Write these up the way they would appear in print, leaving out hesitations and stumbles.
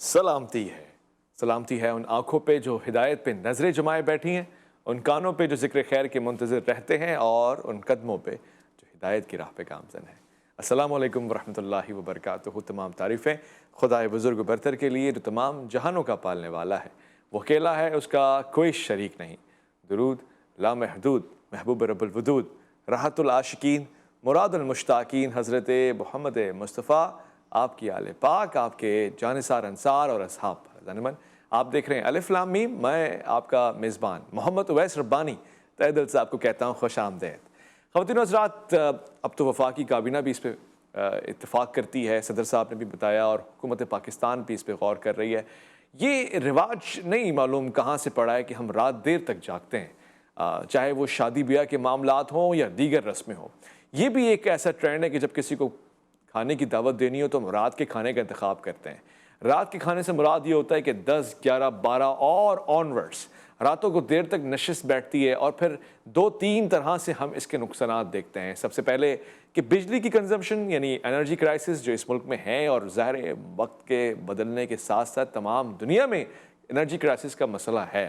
سلامتی ہے ان آنکھوں پہ جو ہدایت پہ نظریں جمائے بیٹھی ہیں، ان کانوں پہ جو ذکر خیر کے منتظر رہتے ہیں، اور ان قدموں پہ جو ہدایت کی راہ پہ گامزن ہیں۔ السلام علیکم ورحمۃ اللہ وبرکاتہ۔ تمام تعریفیں خدائے بزرگ و برتر کے لیے جو تمام جہانوں کا پالنے والا ہے، وہ اکیلا ہے، اس کا کوئی شریک نہیں۔ درود لامحدود محبوب رب الودود، راحت العاشقین، مراد المشتاقین، حضرت محمد مصطفیٰ، آپ کی آل پاک، آپ کے جانثار انصار اور اصحاب پر غنمن۔ آپ دیکھ رہے ہیں الف لام میم، میں آپ کا میزبان محمد اویس ربانی تہہ دل سے آپ کو کہتا ہوں خوش آمدید۔ خواتین و حضرات، اب تو وفاقی کابینہ بھی اس پہ اتفاق کرتی ہے، صدر صاحب نے بھی بتایا، اور حکومت پاکستان بھی اس پہ غور کر رہی ہے۔ یہ رواج نہیں معلوم کہاں سے پڑا ہے کہ ہم رات دیر تک جاگتے ہیں، چاہے وہ شادی بیاہ کے معاملات ہوں یا دیگر رسمیں ہوں۔ یہ بھی ایک ایسا ٹرینڈ ہے کہ جب کسی کو کھانے کی دعوت دینی ہو تو ہم رات کے کھانے کا انتخاب کرتے ہیں۔ رات کے کھانے سے مراد یہ ہوتا ہے کہ 10، 11، 12 اور آنورڈس راتوں کو دیر تک نشست بیٹھتی ہے، اور پھر 2-3 طرح سے ہم اس کے نقصانات دیکھتے ہیں۔ سب سے پہلے کہ بجلی کی کنزمپشن یعنی انرجی کرائسس جو اس ملک میں ہے، اور ظاہر وقت کے بدلنے کے ساتھ ساتھ تمام دنیا میں انرجی کرائسس کا مسئلہ ہے۔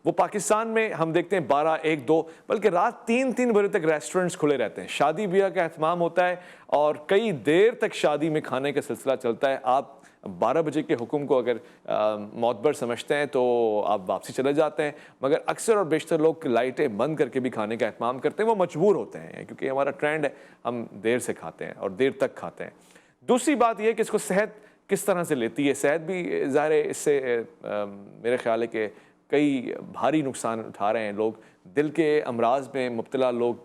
وہ پاکستان میں ہم دیکھتے ہیں 12، 1، 2 بلکہ رات 3 بجے تک ریسٹورنٹس کھلے رہتے ہیں، شادی بیاہ کا اہتمام ہوتا ہے، اور کئی دیر تک شادی میں کھانے کا سلسلہ چلتا ہے۔ آپ 12 بجے کے حکم کو اگر معتبر سمجھتے ہیں تو آپ واپسی چلے جاتے ہیں، مگر اکثر اور بیشتر لوگ لائٹیں بند کر کے بھی کھانے کا اہتمام کرتے ہیں۔ وہ مجبور ہوتے ہیں کیونکہ ہمارا ٹرینڈ ہے، ہم دیر سے کھاتے ہیں اور دیر تک کھاتے ہیں۔ دوسری بات یہ ہے کہ اس کو صحت کس طرح سے لیتی ہے۔ صحت بھی ظاہر ہے اس سے میرے خیال ہے کہ کئی بھاری نقصان اٹھا رہے ہیں لوگ۔ دل کے امراض میں مبتلا لوگ،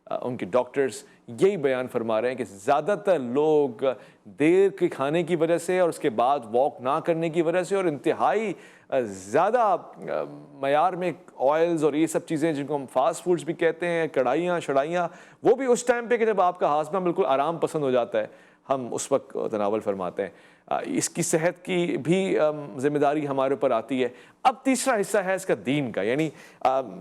ان کے ڈاکٹرز یہی بیان فرما رہے ہیں کہ زیادہ تر لوگ دیر کے کھانے کی وجہ سے، اور اس کے بعد واک نہ کرنے کی وجہ سے، اور انتہائی زیادہ معیار میں آئلز اور یہ سب چیزیں جن کو ہم فاسٹ فوڈز بھی کہتے ہیں، کڑھائیاں شڑائیاں، وہ بھی اس ٹائم پہ کہ جب آپ کا ہاضمہ بالکل آرام پسند ہو جاتا ہے، ہم اس وقت تناول فرماتے ہیں۔ اس کی صحت کی بھی ذمہ داری ہمارے اوپر آتی ہے۔ اب تیسرا حصہ ہے اس کا دین کا، یعنی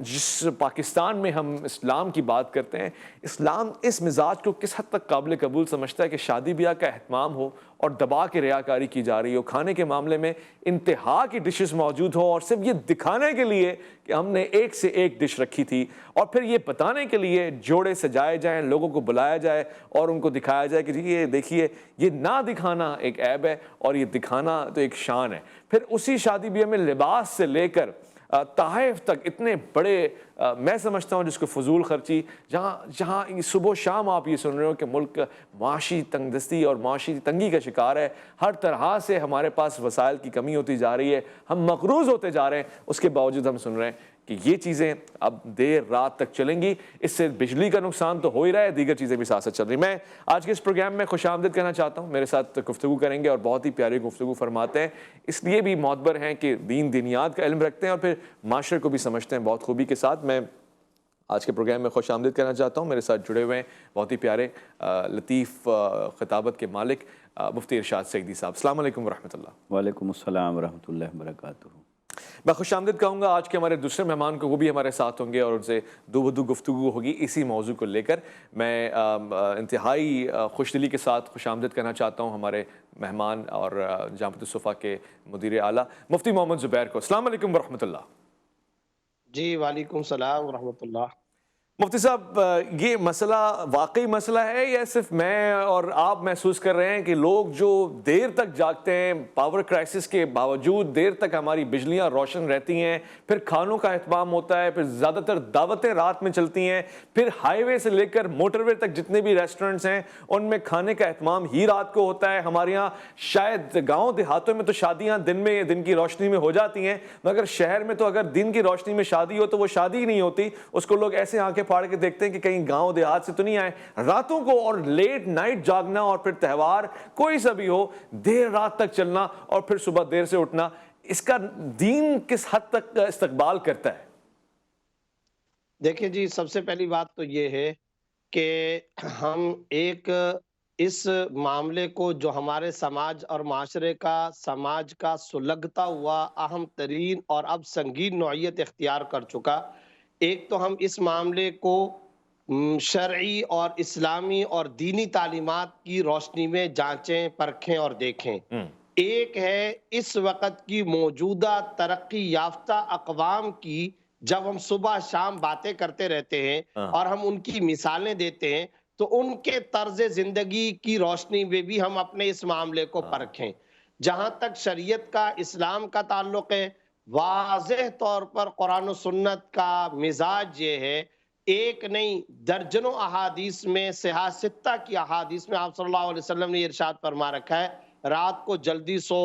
جس پاکستان میں ہم اسلام کی بات کرتے ہیں، اسلام اس مزاج کو کس حد تک قابل قبول سمجھتا ہے کہ شادی بیاہ کا اہتمام ہو اور دبا کے ریاکاری کی جا رہی ہو، کھانے کے معاملے میں انتہا کی ڈشز موجود ہوں، اور صرف یہ دکھانے کے لیے کہ ہم نے ایک سے ایک ڈش رکھی تھی، اور پھر یہ بتانے کے لیے جوڑے سجائے جائیں، لوگوں کو بلایا جائے اور ان کو دکھایا جائے کہ جی یہ دیکھیے، یہ نہ دکھانا ایک عیب ہے اور یہ دکھانا تو ایک شان ہے۔ پھر اسی شادی بیاہ میں لباس سے لے کر تحائف تک اتنے بڑے، میں سمجھتا ہوں جس کو فضول خرچی، جہاں صبح و شام آپ یہ سن رہے ہو کہ ملک معاشی تنگ دستی اور معاشی تنگی کا شکار ہے، ہر طرح سے ہمارے پاس وسائل کی کمی ہوتی جا رہی ہے، ہم مقروض ہوتے جا رہے ہیں، اس کے باوجود ہم سن رہے ہیں کہ یہ چیزیں اب دیر رات تک چلیں گی۔ اس سے بجلی کا نقصان تو ہو ہی رہا ہے، دیگر چیزیں بھی ساتھ ساتھ چل رہی ہیں۔ میں آج کے اس پروگرام میں خوش آمدید کہنا چاہتا ہوں، میرے ساتھ گفتگو کریں گے اور بہت ہی پیاری گفتگو فرماتے ہیں، اس لیے بھی معتبر ہیں کہ دین دینیات کا علم رکھتے ہیں اور پھر معاشرے کو بھی سمجھتے ہیں بہت خوبی کے ساتھ۔ میں آج کے پروگرام میں خوش آمدید کہنا چاہتا ہوں، میرے ساتھ جڑے ہوئے ہیں بہت ہی پیارے لطیف خطابت کے مالک مفتی ارشاد سعیدی صاحب۔ السلام علیکم ورحمۃ اللہ۔ وعلیکم السلام ورحمۃ اللہ وبرکاتہ۔ میں خوش آمدید کہوں گا آج کے ہمارے دوسرے مہمان کو، وہ بھی ہمارے ساتھ ہوں گے اور ان سے دو بدو گفتگو ہوگی اسی موضوع کو لے کر۔ میں انتہائی خوش دلی کے ساتھ خوش آمدید کرنا چاہتا ہوں ہمارے مہمان اور جامعۃ الصفا کے مدیر اعلیٰ مفتی محمد زبیر کو۔ السلام علیکم ورحمۃ اللہ۔ جی وعلیکم السلام ورحمۃ اللہ۔ مفتی صاحب، یہ مسئلہ واقعی مسئلہ ہے یا صرف میں اور آپ محسوس کر رہے ہیں کہ لوگ جو دیر تک جاگتے ہیں، پاور کرائسس کے باوجود دیر تک ہماری بجلیاں روشن رہتی ہیں، پھر کھانوں کا اہتمام ہوتا ہے، پھر زیادہ تر دعوتیں رات میں چلتی ہیں، پھر ہائی وے سے لے کر موٹر وے تک جتنے بھی ریسٹورنٹس ہیں ان میں کھانے کا اہتمام ہی رات کو ہوتا ہے۔ ہمارے یہاں شاید گاؤں دیہاتوں میں تو شادیاں دن کی روشنی میں ہو جاتی ہیں، مگر شہر میں تو اگر دن کی روشنی میں شادی ہو تو وہ شادی ہی نہیں ہوتی، اس کو لوگ ایسے آنکھیں پھاڑ کے دیکھتے ہیں کہ کہیں گاؤں دیہات سے تو نہیں آئے۔ راتوں کو اور لیٹ نائٹ جاگنا، اور پھر تہوار کوئی سا بھی ہو دیر رات تک چلنا اور پھر صبح دیر سے اٹھنا، اس کا دین کس حد تک استقبال کرتا ہے؟ دیکھیں جی، سب سے پہلی بات تو یہ ہے کہ ہم ایک اس معاملے کو جو ہمارے سماج اور معاشرے کا سماج کا سلگتا ہوا اہم ترین اور اب سنگین نوعیت اختیار کر چکا، ایک تو ہم اس معاملے کو شرعی اور اسلامی اور دینی تعلیمات کی روشنی میں جانچیں، پرکھیں اور دیکھیں۔ ایک ہے اس وقت کی موجودہ ترقی یافتہ اقوام کی، جب ہم صبح شام باتیں کرتے رہتے ہیں ہاں اور ہم ان کی مثالیں دیتے ہیں تو ان کے طرز زندگی کی روشنی میں بھی ہم اپنے اس معاملے کو ہاں پرکھیں۔ جہاں تک شریعت کا، اسلام کا تعلق ہے، واضح طور پر قرآن و سنت کا مزاج یہ ہے، ایک نہیں درجنوں احادیث میں، صحاح ستہ کی احادیث میں آپ صلی اللہ علیہ وسلم نے یہ ارشاد فرما رکھا ہے، رات کو جلدی سو،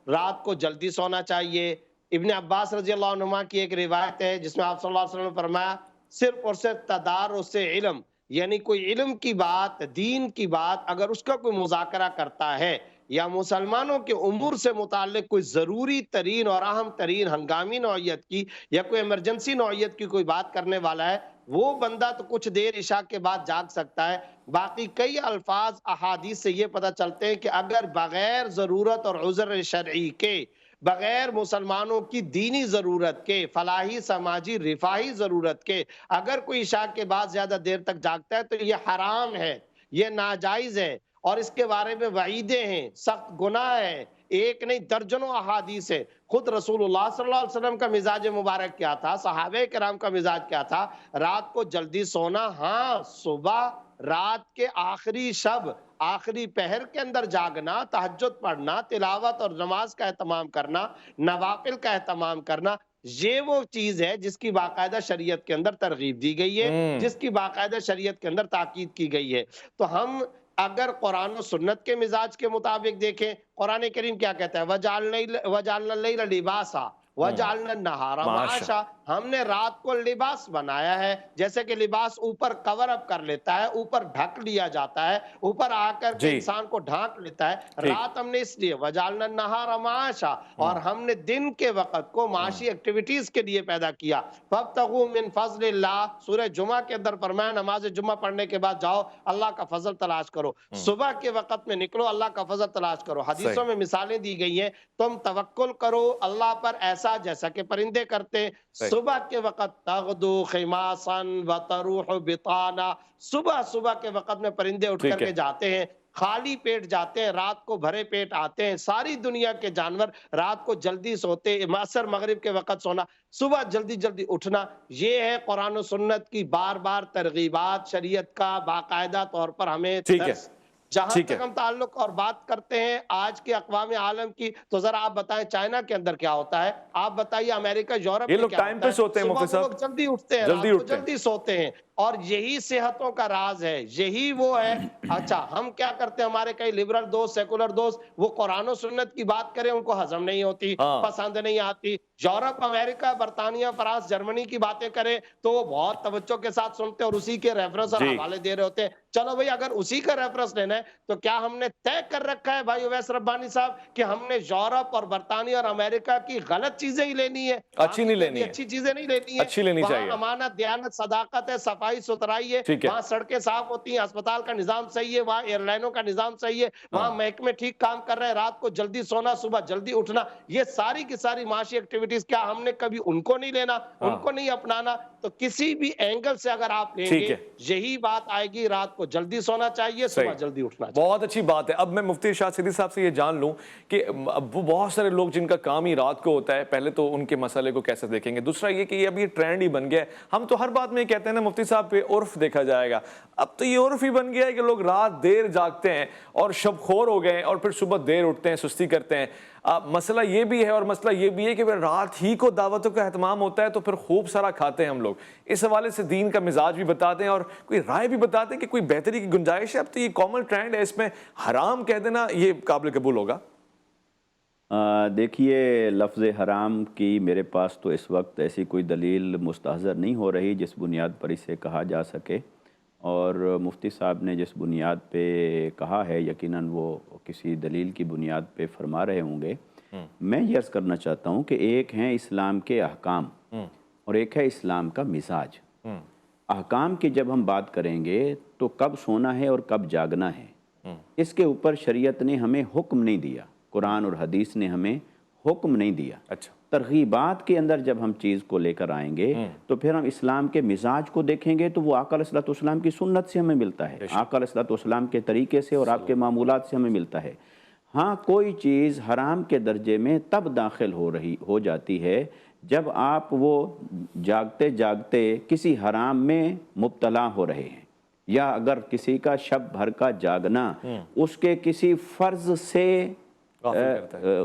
رات کو جلدی سونا چاہیے۔ ابن عباس رضی اللہ عنہما کی ایک روایت ہے جس میں آپ صلی اللہ علیہ وسلم نے فرمایا صرف اور صرف تدارس علم، یعنی کوئی علم کی بات، دین کی بات اگر اس کا کوئی مذاکرہ کرتا ہے یا مسلمانوں کے امور سے متعلق کوئی ضروری ترین اور اہم ترین ہنگامی نوعیت کی یا کوئی ایمرجنسی نوعیت کی کوئی بات کرنے والا ہے، وہ بندہ تو کچھ دیر عشاء کے بعد جاگ سکتا ہے۔ باقی کئی الفاظ احادیث سے یہ پتہ چلتے ہیں کہ اگر بغیر ضرورت اور عذر شرعی کے، بغیر مسلمانوں کی دینی ضرورت کے، فلاحی سماجی رفاہی ضرورت کے، اگر کوئی عشاء کے بعد زیادہ دیر تک جاگتا ہے تو یہ حرام ہے، یہ ناجائز ہے، اور اس کے بارے میں وعیدیں ہیں، سخت گناہ ہے، ایک نہیں درجنوں احادیث ہے۔ خود رسول اللہ صلی اللہ علیہ وسلم کا مزاج مبارک کیا تھا، صحابہ کرام کا مزاج کیا تھا؟ رات کو جلدی سونا، ہاں صبح رات کے آخری شب، آخری پہر کے اندر جاگنا، تہجد پڑھنا، تلاوت اور نماز کا اہتمام کرنا، نوافل کا اہتمام کرنا، یہ وہ چیز ہے جس کی باقاعدہ شریعت کے اندر ترغیب دی گئی ہے، جس کی باقاعدہ شریعت کے اندر تاکید کی گئی ہے۔ تو ہم اگر قرآن و سنت کے مزاج کے مطابق دیکھیں، قرآن کریم کیا کہتا ہے؟ وَجَعَلْنَا اللَّيْلَ لِبَاسًا وَجَعَلْنَا النَّهَارَ معاشا مَعَاشًا، ہم نے رات کو لباس بنایا ہے، جیسے کہ لباس اوپر کور اپ کر لیتا ہے، اوپر ڈھک لیا جاتا ہے، اوپر آ کر کے جی انسان کو ڈھانک لیتا ہے۔ ٹھیک رات ہم نے اس لیے وَجَعَلْنَا النَّهَارَ مَعَاشًا، اور ہم نے دن کے وقت کو معاشی ایکٹیویٹیز کے لیے پیدا کیا۔ فَابْتَغُوا مِن فَضْلِ اللَّهِ، سورہ جمعہ کے اندر فرمایا نماز جمعہ پڑھنے کے بعد جاؤ اللہ کا فضل تلاش کرو، صبح کے وقت میں نکلو اللہ کا فضل تلاش کرو۔ حدیثوں صحیح میں مثالیں دی گئی ہیں، تم توکل کرو اللہ پر ایسا جیسا کہ پرندے کرتے ہیں۔ صحیح صبح کے وقت تغدو خماسا وتروح بطانا، صبح صبح کے وقت میں پرندے اٹھ کر ٹھیک ہے کے جاتے ہیں، خالی پیٹ جاتے ہیں، رات کو بھرے پیٹ آتے ہیں۔ ساری دنیا کے جانور رات کو جلدی سوتے، معصر مغرب کے وقت سونا، صبح جلدی جلدی اٹھنا، یہ ہے قرآن و سنت کی بار بار ترغیبات، شریعت کا باقاعدہ طور پر ہمیں ٹھیک ہے درس۔ جہاں ٹھیک ہے تک ہم تعلق اور بات کرتے ہیں آج کے اقوام عالم کی، تو ذرا آپ بتائیں چائنا کے اندر کیا ہوتا ہے، آپ بتائیے امریکہ یورپ یہ میں لوگ کیا ٹائم ہوتا پہ ہے؟ سوتے ہیں صبح مفتی وہ صاحب، لوگ جلدی اٹھتے ہیں، جلدی رات کو اٹھتے ہیں جلدی سوتے ہیں، اور یہی صحتوں کا راز ہے، یہی وہ ہے۔ اچھا ہم کیا کرتے ہیں، ہمارے کئی لبرل دوست، سیکولر دوست، وہ قرآن و سنت کی بات کریں ان کو ہضم نہیں ہوتی، ہاں پسند نہیں آتی۔ یورپ، امریکہ، برطانیہ، فرانس، جرمنی کی باتیں کریں تو وہ بہت توجہ کے ساتھ سنتے ہیں اور اسی کے ریفرنس اور جی حوالے دے رہے ہوتے ہیں۔ چلو بھئی اگر اسی کا ریفرنس لینا ہے تو کیا ہم نے طے کر رکھا ہے بھائی اویس ربانی صاحب کہ ہم نے یورپ اور برطانیہ اور امریکہ کی غلط چیزیں ہی لینی ہے، وہاں اچھی کی نہیں کوئی بھی لینی ہے، اچھی چیزیں نہیں لینی ہے؟ اچھی لینی وہاں چاہیے، امانت، دیانت، صداقت ہے، صفائی ستھرائی ہے، ٹھیک ہے وہاں سڑکیں صاف ہوتی ہیں، اسپتال کا نظام صحیح ہے، وہاں ایئر لائنوں کا نظام صحیح ہے، وہاں ہاں محکمے ٹھیک کام کر رہے ہیں، رات کو جلدی سونا، صبح جلدی اٹھنا، یہ ساری کی ساری معاشی ایکٹیویٹیز کیا ہم نے کبھی ان کو نہیں لینا، ان ہاں کو نہیں اپنانا؟ تو کسی بھی اینگل سے اگر آپ لیں ٹھیک گے ہے یہی بات آئے گی، رات کو جلدی سونا چاہیے، صبح صحیح، جلدی اٹھنا چاہیے۔ بہت اچھی بات ہے۔ اب میں مفتی ارشاد صدیقی صاحب سے یہ جان لوں کہ اب وہ بہت سارے لوگ جن کا کام ہی رات کو ہوتا ہے، پہلے تو ان کے مسئلے کو کیسے دیکھیں گے، دوسرا یہ کہ یہ اب یہ ٹرینڈ ہی بن گیا ہے، ہم تو ہر بات میں یہ کہتے ہیں نا مفتی صاحب پہ عرف دیکھا جائے گا، اب تو یہ عرف ہی بن گیا ہے کہ لوگ رات دیر جاگتے ہیں اور شب خور ہو گئے ہیں اور پھر صبح دیر اٹھتے ہیں، سستی کرتے ہیں۔ مسئلہ یہ بھی ہے اور مسئلہ یہ بھی ہے کہ رات ہی کو دعوتوں کا اہتمام ہوتا ہے تو پھر خوب سارا کھاتے ہیں ہم لوگ۔ اس حوالے سے دین کا مزاج بھی بتا دیں اور کوئی رائے بھی بتا دیں کہ کوئی بہتری کی گنجائش ہے۔ اب تو یہ کامن ٹرینڈ ہے، اس میں حرام کہہ دینا یہ قابل قبول ہوگا؟ دیکھیے لفظ حرام کی میرے پاس تو اس وقت ایسی کوئی دلیل مستحضر نہیں ہو رہی جس بنیاد پر اسے کہا جا سکے، اور مفتی صاحب نے جس بنیاد پہ کہا ہے یقیناً وہ کسی دلیل کی بنیاد پہ فرما رہے ہوں گے۔ میں یہ عرض کرنا چاہتا ہوں کہ ایک ہیں اسلام کے احکام اور ایک ہے اسلام کا مزاج۔ احکام کی جب ہم بات کریں گے تو کب سونا ہے اور کب جاگنا ہے، اس کے اوپر شریعت نے ہمیں حکم نہیں دیا، قرآن اور حدیث نے ہمیں حکم نہیں دیا۔ اچھا ترغیبات کے اندر جب ہم چیز کو لے کر آئیں گے تو پھر ہم اسلام کے مزاج کو دیکھیں گے تو وہ آقا علیہ الصلوۃ والسلام کی سنت سے ہمیں ملتا ہے، آقا علیہ الصلوۃ والسلام کے طریقے سے اور آپ کے معمولات سے ہمیں ملتا ہے۔ ہاں کوئی چیز حرام کے درجے میں تب داخل ہو جاتی ہے جب آپ وہ جاگتے جاگتے کسی حرام میں مبتلا ہو رہے ہیں، یا اگر کسی کا شب بھر کا جاگنا اس کے کسی فرض سے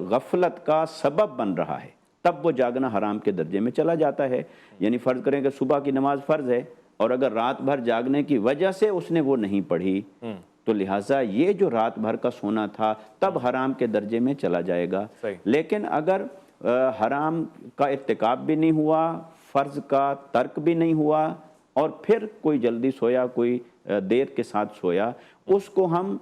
غفلت کا سبب بن رہا ہے، تب وہ جاگنا حرام کے درجے میں چلا جاتا ہے۔ یعنی فرض کریں کہ صبح کی نماز فرض ہے اور اگر رات بھر جاگنے کی وجہ سے اس نے وہ نہیں پڑھی تو لہٰذا یہ جو رات بھر کا سونا تھا تب حرام کے درجے میں چلا جائے گا۔ لیکن اگر حرام کا ارتکاب بھی نہیں ہوا، فرض کا ترک بھی نہیں ہوا، اور پھر کوئی جلدی سویا، کوئی دیر کے ساتھ سویا، اس کو ہم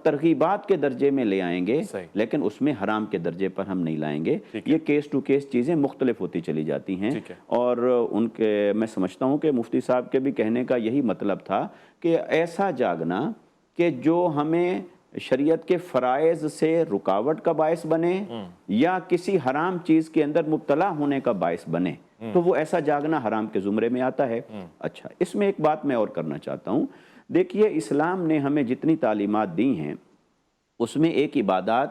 ترغیبات کے درجے میں لے آئیں گے، لیکن اس میں حرام کے درجے پر ہم نہیں لائیں گے۔ یہ کیس ٹو کیس چیزیں مختلف ہوتی چلی جاتی ہیں، اور ان کے میں سمجھتا ہوں کہ مفتی صاحب کے بھی کہنے کا یہی مطلب تھا کہ ایسا جاگنا کہ جو ہمیں شریعت کے فرائض سے رکاوٹ کا باعث بنے یا کسی حرام چیز کے اندر مبتلا ہونے کا باعث بنے، تو وہ ایسا جاگنا حرام کے زمرے میں آتا ہے۔ اچھا، اس میں ایک بات میں اور کرنا چاہتا ہوں۔ دیکھیے، اسلام نے ہمیں جتنی تعلیمات دی ہیں اس میں ایک عبادات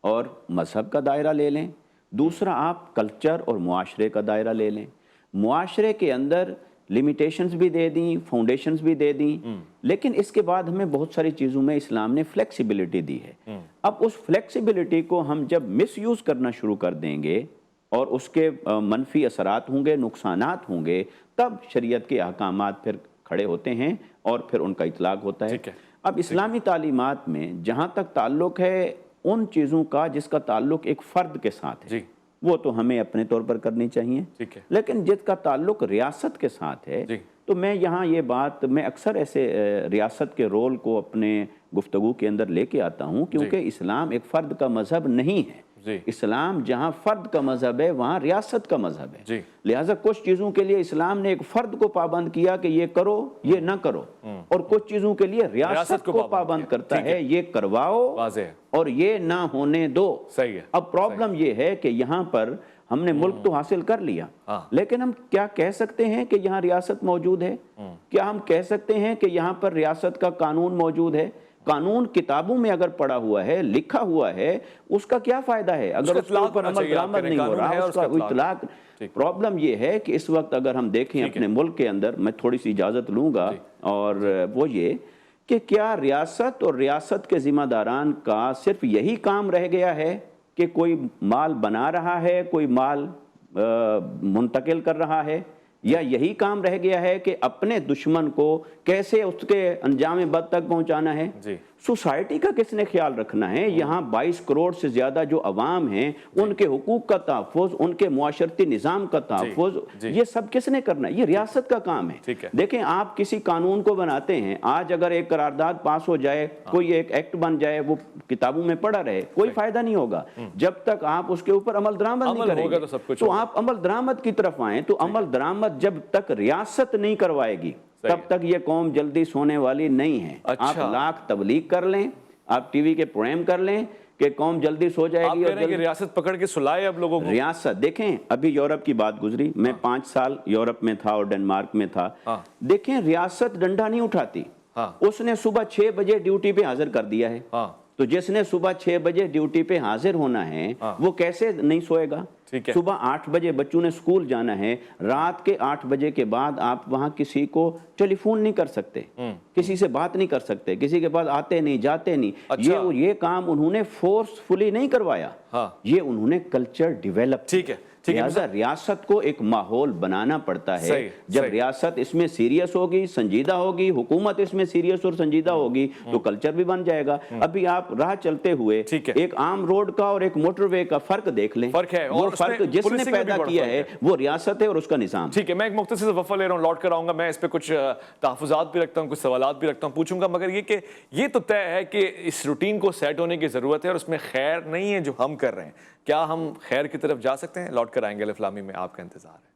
اور مذہب کا دائرہ لے لیں، دوسرا آپ کلچر اور معاشرے کا دائرہ لے لیں۔ معاشرے کے اندر لیمیٹیشنز بھی دے دیں، فاؤنڈیشنز بھی دے دیں، لیکن اس کے بعد ہمیں بہت ساری چیزوں میں اسلام نے فلیکسیبلٹی دی ہے۔ اب اس فلیکسیبلٹی کو ہم جب مس یوز کرنا شروع کر دیں گے اور اس کے منفی اثرات ہوں گے، نقصانات ہوں گے، تب شریعت کے احکامات پھر کھڑے ہوتے ہیں اور پھر ان کا اطلاق ہوتا ہے۔ اب اسلامی تعلیمات میں جہاں تک تعلق ہے ان چیزوں کا جس کا تعلق ایک فرد کے ساتھ ہے، وہ تو ہمیں اپنے طور پر کرنی چاہیے، لیکن جس کا تعلق ریاست کے ساتھ ہے تو میں یہاں یہ بات میں اکثر ایسے ریاست کے رول کو اپنے گفتگو کے اندر لے کے آتا ہوں، کیونکہ اسلام ایک فرد کا مذہب نہیں ہے۔ اسلام جہاں فرد کا مذہب ہے وہاں ریاست کا مذہب ہے، لہٰذا کچھ چیزوں کے لیے اسلام نے ایک فرد کو پابند کیا کہ یہ کرو، یہ نہ کرو، اور کچھ چیزوں کے لیے ریاست کو پابند کرتا ہے، یہ کرواؤ اور یہ نہ ہونے دو۔ اب پرابلم یہ ہے کہ یہاں پر ہم نے ملک تو حاصل کر لیا، لیکن ہم کیا کہہ سکتے ہیں کہ یہاں ریاست موجود ہے؟ کیا ہم کہہ سکتے ہیں کہ یہاں پر ریاست کا قانون موجود ہے؟ قانون کتابوں میں اگر پڑھا ہوا ہے، لکھا ہوا ہے، اس کا کیا فائدہ ہے اگر اس کے اوپر عمل درآمد نہیں ہو رہا، اس کا اطلاق؟ پرابلم یہ ہے کہ اس وقت اگر ہم دیکھیں اپنے ملک کے اندر، میں تھوڑی سی اجازت لوں گا، اور وہ یہ کہ کیا ریاست اور ریاست کے ذمہ داران کا صرف یہی کام رہ گیا ہے کہ کوئی مال بنا رہا ہے، کوئی مال منتقل کر رہا ہے، یا یہی کام رہ گیا ہے کہ اپنے دشمن کو کیسے اس کے انجام بد تک پہنچانا ہے؟ سوسائٹی کا کس نے خیال رکھنا ہے؟ یہاں 22 کروڑ سے زیادہ جو عوام ہیں ان کے حقوق کا تحفظ، ان کے معاشرتی نظام کا تحفظ، یہ سب کس نے کرنا ہے؟ یہ ریاست کا کام ہے۔ دیکھیں، آپ کسی قانون کو بناتے ہیں، آج اگر ایک قرارداد پاس ہو جائے، کوئی ایک ایکٹ بن جائے، وہ کتابوں میں پڑھا رہے، کوئی فائدہ نہیں ہوگا جب تک آپ اس کے اوپر عمل درآمد نہیں کریں گے۔ تو آپ عمل درآمد کی طرف آئیں، تو عمل درآمد جب تک ریاست نہیں کروائے گی تب تک یہ قوم جلدی سونے والی نہیں ہے۔ آپ لاکھ تبلیغ کر لیں، آپ ٹی وی کے پروگرام کر لیں کہ قوم جلدی سو جائے گی، اور ریاست پکڑ کے سلائے اب لوگوں کو۔ ریاست دیکھیں، ابھی یورپ کی بات گزری، میں 5 سال یورپ میں تھا اور ڈنمارک میں تھا، دیکھیں ریاست ڈنڈا نہیں اٹھاتی، اس نے صبح 6 بجے ڈیوٹی پہ حاضر کر دیا ہے، تو جس نے صبح 6 بجے ڈیوٹی پہ حاضر ہونا ہے وہ کیسے نہیں سوئے گا؟ صبح 8 بجے بچوں نے اسکول جانا ہے، رات کے 8 بجے کے بعد آپ وہاں کسی کو ٹیلی فون نہیں کر سکتے، کسی سے بات نہیں کر سکتے، کسی کے پاس آتے نہیں، جاتے نہیں۔ یہ کام انہوں نے فورسفلی نہیں کروایا، یہ انہوں نے کلچر ڈیویلپ کیا۔ لہٰذا ریاست کو ایک ماحول بنانا پڑتا ہے، جب ریاست اس میں سیریس ہوگی، سنجیدہ ہوگی، حکومت اس میں سیریس اور سنجیدہ ہوگی تو کلچر بھی بن جائے گا۔ ابھی آپ راہ چلتے ہوئے ایک عام روڈ کا اور ایک موٹر وے کا فرق دیکھ لیں، وہ فرق جس نے پیدا کیا ہے وہ ریاست ہے اور اس کا نظام۔ ٹھیک ہے، میں ایک مختصر سے وقفہ لے رہا ہوں، لوٹ کر آؤں گا، میں اس پہ کچھ تحفظات بھی رکھتا ہوں، کچھ سوالات بھی رکھتا ہوں، پوچھوں گا، مگر یہ کہ یہ تو طے ہے کہ اس روٹین کو سیٹ ہونے کی ضرورت ہے اور اس میں خیر نہیں ہے جو ہم کر رہے ہیں۔ کیا ہم خیر کی طرف جا سکتے ہیں؟ لوٹ کر آئیں گے، الف لام میم میں آپ کا انتظار ہے۔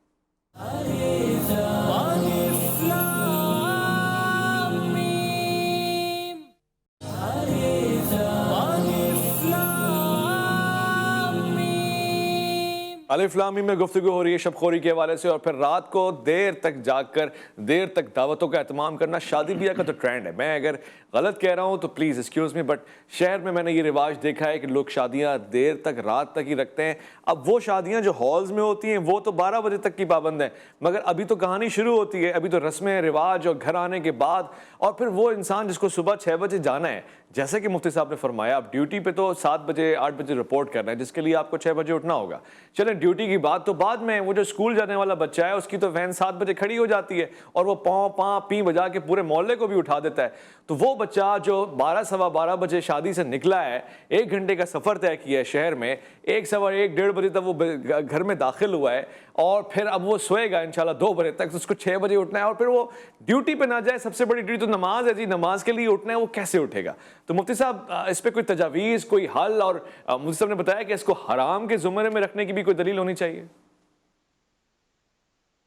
الف لام میم میں گفتگو ہو رہی ہے شب خوری کے حوالے سے، اور پھر رات کو دیر تک جاگ کر دیر تک دعوتوں کا اہتمام کرنا شادی بیاہ کا تو ٹرینڈ ہے. میں اگر غلط کہہ رہا ہوں تو پلیز ایکسکیوز می، بٹ شہر میں نے یہ رواج دیکھا ہے کہ لوگ شادیاں دیر تک رات تک ہی رکھتے ہیں. اب وہ شادیاں جو ہالز میں ہوتی ہیں وہ تو 12 بجے تک کی پابند ہیں، مگر ابھی تو کہانی شروع ہوتی ہے، ابھی تو رسمیں رواج اور گھر آنے کے بعد. اور پھر وہ انسان جس کو صبح 6 بجے جانا ہے، جیسا کہ مفتی صاحب نے فرمایا اب ڈیوٹی پہ تو 7 بجے 8 بجے رپورٹ کرنا ہے، جس کے لیے آپ کو 6 بجے اٹھنا ہوگا. چلیں ڈیوٹی کی بات تو بعد میں، وہ جو اسکول جانے والا بچہ ہے اس کی تو وین 7 بجے کھڑی ہو جاتی ہے اور وہ پاؤں پاں پی بجا کے پورے محلے کو بھی اٹھا دیتا ہے. تو وہ بچہ جو 12 سوا 12 بجے شادی سے نکلا ہے، 1 گھنٹے کا سفر طے کیا ہے شہر میں، 1 سوا 1 1:30 بجے تک وہ گھر میں داخل ہوا ہے، اور پھر اب وہ سوئے گا انشاءاللہ 2 بجے تک، تو اس کو 6 بجے اٹھنا ہے، اور پھر وہ ڈیوٹی پہ نہ جائے. سب سے بڑی ڈیوٹی تو نماز ہے جی، نماز کے لیے اٹھنا ہے، وہ کیسے اٹھے گا؟ تو مفتی صاحب اس پہ کوئی تجاویز، کوئی حل، اور مفتی صاحب نے بتایا کہ اس کو حرام کے زمرے میں رکھنے کی بھی کوئی دلیل ہونی چاہیے.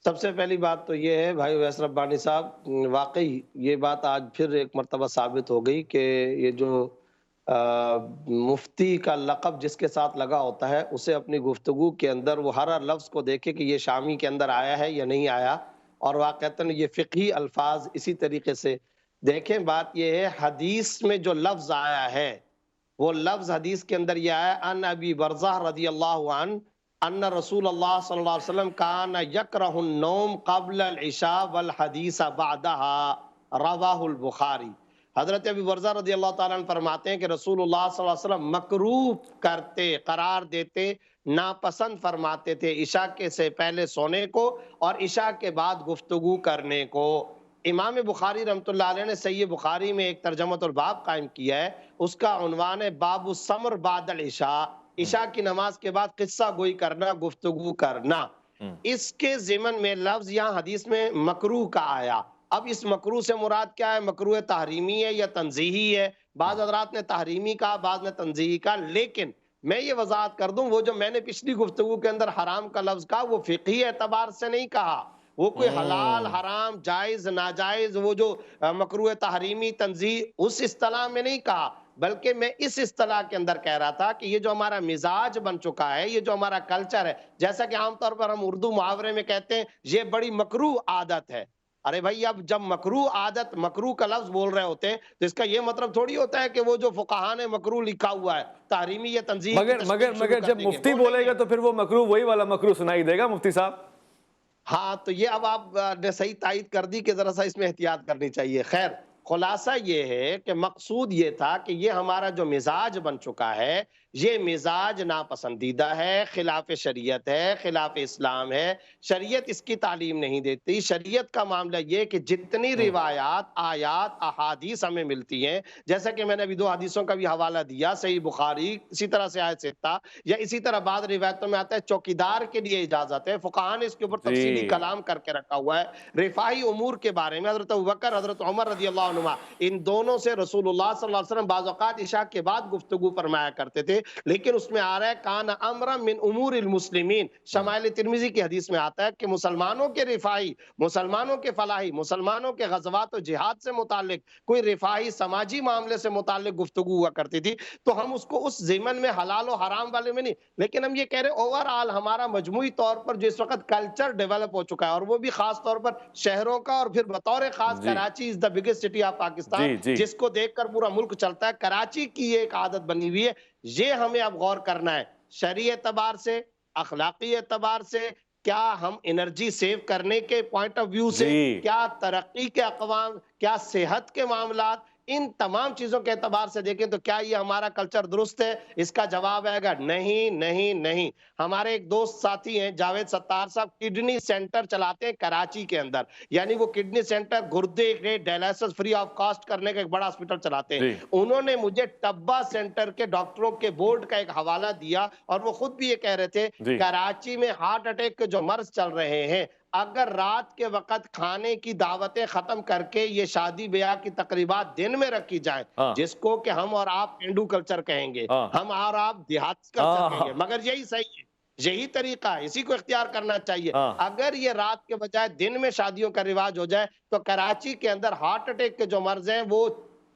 سب سے پہلی بات تو یہ ہے بھائی ویس ربانی صاحب، واقعی یہ بات آج پھر ایک مرتبہ ثابت ہو گئی کہ یہ جو مفتی کا لقب جس کے ساتھ لگا ہوتا ہے، اسے اپنی گفتگو کے اندر وہ ہر لفظ کو دیکھے کہ یہ شامی کے اندر آیا ہے یا نہیں آیا، اور واقعتاً یہ فقہی الفاظ اسی طریقے سے دیکھیں. بات یہ ہے حدیث میں جو لفظ آیا ہے، وہ لفظ حدیث کے اندر یہ آیا ان ابی برزہ رضی اللہ عنہ ان رسول اللہ صلی اللہ علیہ وسلم کان یکرہ النوم قبل العشاء والحدیث بعدها، رواہ البخاری. حضرت ابی برزہ رضی اللہ تعالیٰ عنہ فرماتے ہیں کہ رسول اللہ صلی اللہ علیہ وسلم مکروہ کرتے، قرار دیتے، ناپسند فرماتے تھے عشاء کے سے پہلے سونے کو اور عشاء کے بعد گفتگو کرنے کو. امام بخاری رحمۃ اللہ علیہ نے صحیح بخاری میں ایک ترجمۃ الباب قائم کیا ہے، اس کا عنوان ہے باب السمر بعد العشاء، عشاء کی نماز کے بعد قصہ گوئی کرنا، گفتگو کرنا. اس کے ضمن میں لفظ یہاں حدیث میں مکروہ کا آیا. اب اس مکروہ سے مراد کیا ہے؟ مکروہ تحریمی ہے یا تنزیہی ہے؟ بعض حضرات نے تحریمی کہا، بعض نے تنزیہی کہا. لیکن میں یہ وضاحت کر دوں، وہ جو میں نے پچھلی گفتگو کے اندر حرام کا لفظ کہا، وہ فقہی اعتبار سے نہیں کہا، وہ کوئی حلال حرام جائز ناجائز وہ جو مکروہ تحریمی تنزیہ اس اصطلاح میں نہیں کہا، بلکہ میں اس اصطلاح کے اندر کہہ رہا تھا کہ یہ جو ہمارا مزاج بن چکا ہے، یہ جو ہمارا کلچر ہے، جیسا کہ عام طور پر ہم اردو محاورے میں کہتے ہیں یہ بڑی مکروہ عادت ہے. ارے بھائی اب جب مکروہ عادت، مکروہ کا لفظ بول رہے ہوتے ہیں تو اس کا یہ مطلب تھوڑی ہوتا ہے کہ وہ جو فقہاء نے مکروہ لکھا ہوا ہے تحریمی یا تنزیہی کی تشکیل شروع مگر کر جب دیں گے. مفتی وہ بولے نہیں گا ہے. تو پھر وہ مکروہ وہی والا مکروہ سنائی دے گا مفتی صاحب. ہاں تو یہ اب آپ نے صحیح تائید کر دی کہ ذرا سا اس میں احتیاط کرنی چاہیے. خیر، خلاصہ یہ ہے کہ مقصود یہ تھا کہ یہ ہمارا جو مزاج بن چکا ہے، یہ مزاج ناپسندیدہ ہے، خلاف شریعت ہے، خلاف اسلام ہے. شریعت اس کی تعلیم نہیں دیتی. شریعت کا معاملہ یہ کہ جتنی روایات، آیات، احادیث ہمیں ملتی ہیں، جیسا کہ میں نے ابھی 2 حدیثوں کا بھی حوالہ دیا، صحیح بخاری، اسی طرح سے آیت ستہ، یا اسی طرح بعض روایتوں میں آتا ہے چوکیدار کے لیے اجازت ہے. فقہاء نے اس کے اوپر تفصیلی جی کلام کر کے رکھا ہوا ہے. رفاعی امور کے بارے میں حضرت ابوبکر، حضرت عمر رضی اللہ عنہما، ان دونوں سے رسول اللہ صلی اللہ علیہ وسلم بعض اوقات عشاء کے بعد گفتگو فرمایا کرتے تھے. لیکن اس میں آ رہا ہے کان امرا من امور المسلمین. شمائل ترمذی کی حدیث میں آتا ہے کہ مسلمانوں کے رفاعی، مسلمانوں کے فلاحی، مسلمانوں کے غزوات و جہاد سے متعلق کوئی رفاعی سماجی معاملے سے متعلق گفتگو ہوا کرتی تھی، تو ہم اس کو اس ضمن میں حلال و حرام والے میں نہیں، لیکن ہم یہ کہہ رہے اوور آل ہمارا مجموعی طور پر جو اس وقت کلچر ڈیولپ ہو چکا ہے، اور وہ بھی خاص طور پر شہروں کا، اور پھر بطور خاص جی Karachi is the biggest city of Pakistan, جی جی جس کو دیکھ کر پورا ملک چلتا ہے. کراچی کی یہ ایک عادت بنی ہوئی ہے. یہ ہمیں اب غور کرنا ہے شرعی اعتبار سے، اخلاقی اعتبار سے، کیا ہم انرجی سیو کرنے کے پوائنٹ آف ویو سے، جی کیا ترقی کے اقوام، کیا صحت کے معاملات، ان تمام چیزوں کے اعتبار سے دیکھیں تو کیا یہ ہمارا کلچر درست ہے؟ اس کا جواب آئے گا نہیں نہیں نہیں. ہمارے ایک دوست ساتھی ہیں جاوید ستار صاحب، کڈنی سینٹر چلاتے ہیں کراچی کے اندر، یعنی وہ کڈنی سینٹر گردے کے ڈائلسس فری آف کاسٹ کرنے کا ایک بڑا ہاسپٹل چلاتے ہیں. جی انہوں نے مجھے ٹبا سینٹر کے ڈاکٹروں کے بورڈ کا ایک حوالہ دیا، اور وہ خود بھی یہ کہہ رہے تھے جی کراچی میں ہارٹ اٹیک کے جو مرض چل رہے ہیں، اگر رات کے وقت کھانے کی دعوتیں ختم کر کے یہ شادی بیاہ کی تقریبات دن میں رکھی جائیں، ہاں جس کو کہ ہم اور آپ ہندو کلچر کہیں گے، ہاں ہم اور آپ دیہات کلچر کہیں گے، مگر یہی صحیح ہے، یہی طریقہ ہے، اسی کو اختیار کرنا چاہیے. ہاں اگر یہ رات کے بجائے دن میں شادیوں کا رواج ہو جائے تو کراچی کے اندر ہارٹ اٹیک کے جو مرض ہیں وہ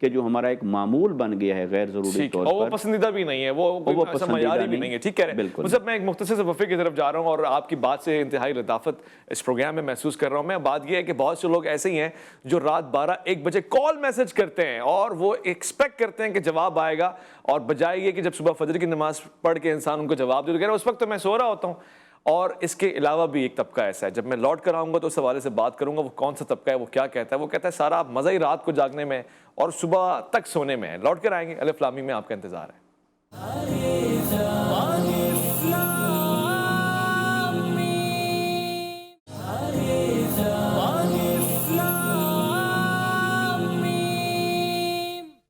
کہ جو ہمارا ایک معمول بن گیا ہے غیر ضروری ٹھیک ہے، طور اور وہ پر، پسندیدہ بھی نہیں ہے، وہ وہ ایسا معیاری بھی نہیں ہے، ٹھیک کہہ رہے ہیں۔ بالکل مصعب میں ایک مختصر سے وقفے کی طرف جا رہا ہوں اور آپ کی بات سے انتہائی لطافت اس پروگرام میں محسوس کر رہا ہوں میں۔ بات یہ ہے کہ بہت سے لوگ ایسے ہی ہیں جو رات 12-1 بجے کال میسج کرتے ہیں اور وہ ایکسپیکٹ کرتے ہیں کہ جواب آئے گا، اور بجائے یہ کہ جب صبح فجر کی نماز پڑھ کے انسان ان کو جواب دے تو کہہ رہا ہے اس وقت تو میں سو رہا ہوتا ہوں۔ اور اس کے علاوہ بھی ایک طبقہ ایسا ہے، جب میں لوٹ کر آؤں گا تو اس حوالے سے بات کروں گا، وہ کون سا طبقہ ہے، وہ کیا کہتا ہے۔ وہ کہتا ہے سارا مزہ ہی رات کو جاگنے میں اور صبح تک سونے میں ہے۔ لوٹ کر آئیں گے، الف لام میم میں آپ کا انتظار ہے۔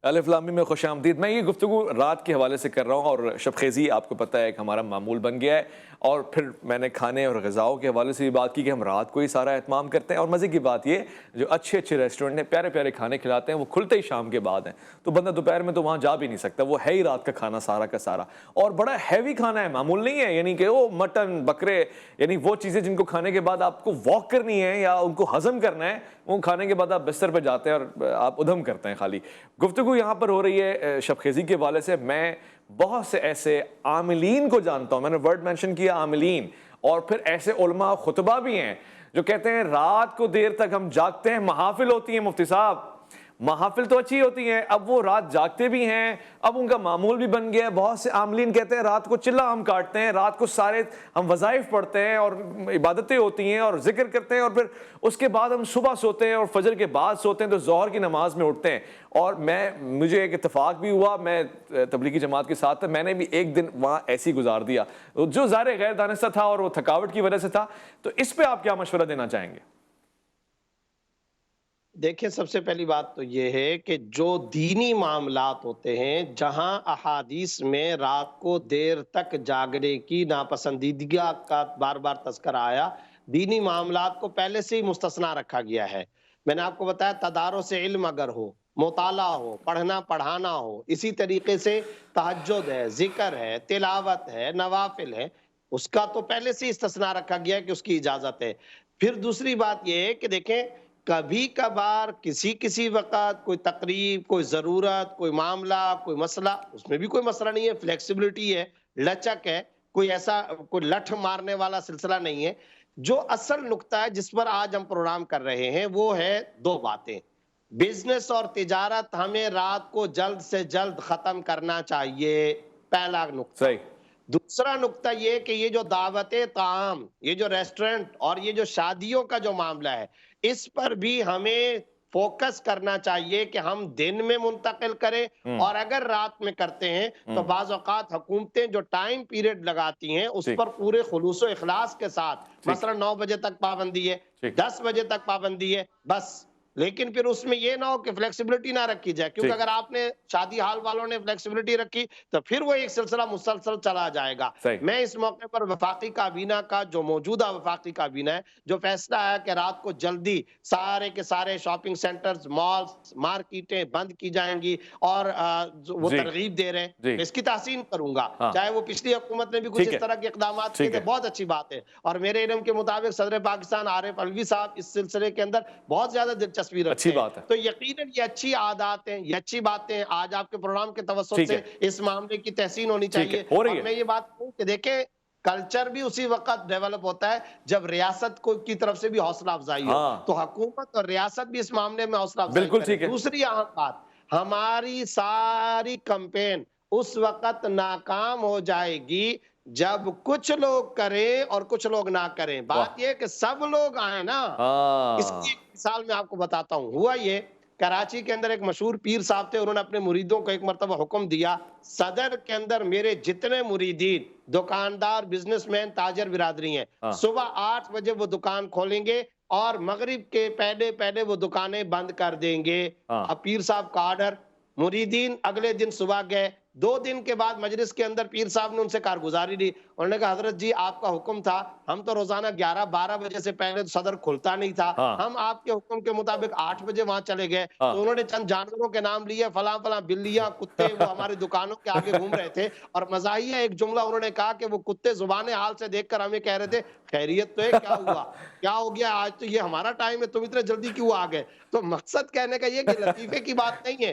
الف لام میم میں خوش آمدید۔ میں یہ گفتگو رات کے حوالے سے کر رہا ہوں، اور شب خیزی آپ کو پتہ ہے ایک ہمارا معمول بن گیا ہے، اور پھر میں نے کھانے اور غذاؤں کے حوالے سے بھی بات کی کہ ہم رات کو ہی سارا اہتمام کرتے ہیں، اور مزے کی بات یہ جو اچھے اچھے ریسٹورنٹ ہیں، پیارے پیارے کھانے کھلاتے ہیں، وہ کھلتے ہی شام کے بعد ہیں، تو بندہ دوپہر میں تو وہاں جا بھی نہیں سکتا، وہ ہے ہی رات کا کھانا سارا کا سارا، اور بڑا ہیوی کھانا ہے، معمول نہیں ہے، یعنی کہ وہ مٹن بکرے، یعنی وہ چیزیں جن کو کھانے کے بعد آپ کو واک کرنی ہے یا ان کو ہضم کرنا ہے، وہ کھانے کے بعد آپ بستر پہ جاتے ہیں اور آپ ادھم کرتے ہیں خالی۔ گفتگو یہاں پر ہو رہی ہے شب خیزی کے حوالے سے۔ میں بہت سے ایسے عاملین کو جانتا ہوں، میں نے ورڈ مینشن کیا عاملین، اور پھر ایسے علماء خطبہ بھی ہیں جو کہتے ہیں رات کو دیر تک ہم جاگتے ہیں، محافل ہوتی ہیں مفتی صاحب، محافل تو اچھی ہوتی ہیں، اب وہ رات جاگتے بھی ہیں، اب ان کا معمول بھی بن گیا ہے۔ بہت سے عاملین کہتے ہیں رات کو چلا ہم کاٹتے ہیں، رات کو سارے ہم وظائف پڑھتے ہیں اور عبادتیں ہوتی ہیں اور ذکر کرتے ہیں، اور پھر اس کے بعد ہم صبح سوتے ہیں اور فجر کے بعد سوتے ہیں تو ظہر کی نماز میں اٹھتے ہیں۔ اور مجھے ایک اتفاق بھی ہوا، میں تبلیغی جماعت کے ساتھ تھا، میں نے بھی ایک دن وہاں ایسی گزار دیا جو ظاہر غیر دانستہ تھا اور وہ تھکاوٹ کی وجہ سے تھا۔ تو اس پہ آپ کیا مشورہ دینا چاہیں گے؟ دیکھیں، سب سے پہلی بات تو یہ ہے کہ جو دینی معاملات ہوتے ہیں، جہاں احادیث میں رات کو دیر تک جاگنے کی ناپسندیدگی کا بار بار تذکرہ آیا، دینی معاملات کو پہلے سے ہی مستثنا رکھا گیا ہے۔ میں نے آپ کو بتایا تدارس علم اگر ہو، مطالعہ ہو، پڑھنا پڑھانا ہو، اسی طریقے سے تہجد ہے، ذکر ہے، تلاوت ہے، نوافل ہے، اس کا تو پہلے سے ہی استثناء رکھا گیا ہے کہ اس کی اجازت ہے۔ پھر دوسری بات یہ ہے کہ دیکھیں، کبھی کبھار کسی وقت کوئی تقریب، کوئی ضرورت، کوئی معاملہ، کوئی مسئلہ، اس میں بھی کوئی مسئلہ نہیں ہے، فلیکسیبلٹی ہے، لچک ہے، کوئی ایسا کوئی لٹھ مارنے والا سلسلہ نہیں ہے۔ جو اصل نقطہ ہے جس پر آج ہم پروگرام کر رہے ہیں وہ ہے دو باتیں۔ بزنس اور تجارت ہمیں رات کو جلد سے جلد ختم کرنا چاہیے، پہلا نقطہ۔ صحیح۔ دوسرا نقطہ یہ کہ یہ جو دعوت طعام، یہ جو ریسٹورنٹ اور یہ جو شادیوں کا جو معاملہ ہے، اس پر بھی ہمیں فوکس کرنا چاہیے کہ ہم دن میں منتقل کریں، اور اگر رات میں کرتے ہیں تو بعض اوقات حکومتیں جو ٹائم پیریڈ لگاتی ہیں اس پر پورے خلوص و اخلاص کے ساتھ، مثلا 9 بجے تک پابندی ہے، 10 بجے تک پابندی ہے، بس، لیکن پھر اس میں یہ نہ ہو کہ فلیکسیبلٹی نہ رکھی جائے، کیونکہ اگر آپ نے شادی حال والوں نے فلیکسیبلٹی رکھی تو پھر وہ ایک سلسلہ مسلسل چلا جائے گا۔ میں اس موقع پر وفاقی کابینہ کا جو موجودہ وفاقی کابینہ ہے جو فیصلہ ہے کہ رات کو جلدی سارے کے سارے شاپنگ سینٹرز، مالز، مارکیٹیں بند کی جائیں گی، اور وہ ترغیب دے رہے ہیں، اس کی تحسین کروں گا، چاہے وہ پچھلی حکومت نے بھی کچھ اس طرح کے اقدامات کیے تھے، بہت اچھی بات ہے، اور میرے علم کے مطابق صدر پاکستان عارف علوی صاحب اس سلسلے کے اندر بہت زیادہ دلچسپی رکھتے ہیں۔ تو یقیناً یہ اچھی عادات ہیں، یہ اچھی باتیں، آج آپ کے پروگرام کے توسط سے اس معاملے کی تحسین ہونی چاہیے۔ اور میں یہ بات کہوں کہ دیکھیں، کلچر بھی اسی وقت ڈیولپ ہوتا ہے جب ریاست کو کی طرف سے بھی حوصلہ افزائی ہو، تو حکومت اور ریاست بھی اس معاملے میں حوصلہ افزائی کرے۔ دوسری اہم بات، ہماری ساری کمپین اس وقت ناکام ہو جائے گی جب کچھ لوگ کریں اور کچھ لوگ نہ کریں۔ بات یہ کہ سب لوگ آئیں نا۔ اس کی ایک مثال میں آپ کو بتاتا ہوں۔ ہوا یہ، کراچی کے اندر ایک مشہور پیر صاحب تھے، انہوں نے اپنے مریدوں کو ایک مرتبہ حکم دیا، صدر کے اندر میرے جتنے مریدین، دکاندار، بزنس مین، تاجر برادری ہیں، صبح 8 بجے وہ دکان کھولیں گے اور مغرب کے پہلے پہلے وہ دکانیں بند کر دیں گے۔ اب پیر صاحب کا آرڈر، مریدین اگلے دن صبح گئے، 2 دن کے بعد مجلس کے اندر پیر صاحب نے ان سے کارگزاری لی، انہوں نے کہا حضرت جی آپ کا حکم تھا، ہم تو روزانہ 11-12 بجے سے پہلے صدر کھلتا نہیں تھا، ہم آپ کے حکم کے مطابق 8 بجے وہاں چلے گئے، تو انہوں نے چند جانوروں کے نام لیے، فلاں فلاں بلیاں، کتے، وہ ہماری دکانوں کے آگے گھوم رہے تھے، اور مزاحیہ ایک جملہ انہوں نے کہا کہ وہ کتے زبان حال سے دیکھ کر ہمیں کہہ رہے تھے خیریت تو ہے، کیا ہوا، کیا ہو گیا، آج تو یہ ہمارا ٹائم ہے، تم اتنے جلدی کیوں آ گئے۔ تو مقصد کہنے کا یہ کہ لطیفے کی بات نہیں ہے،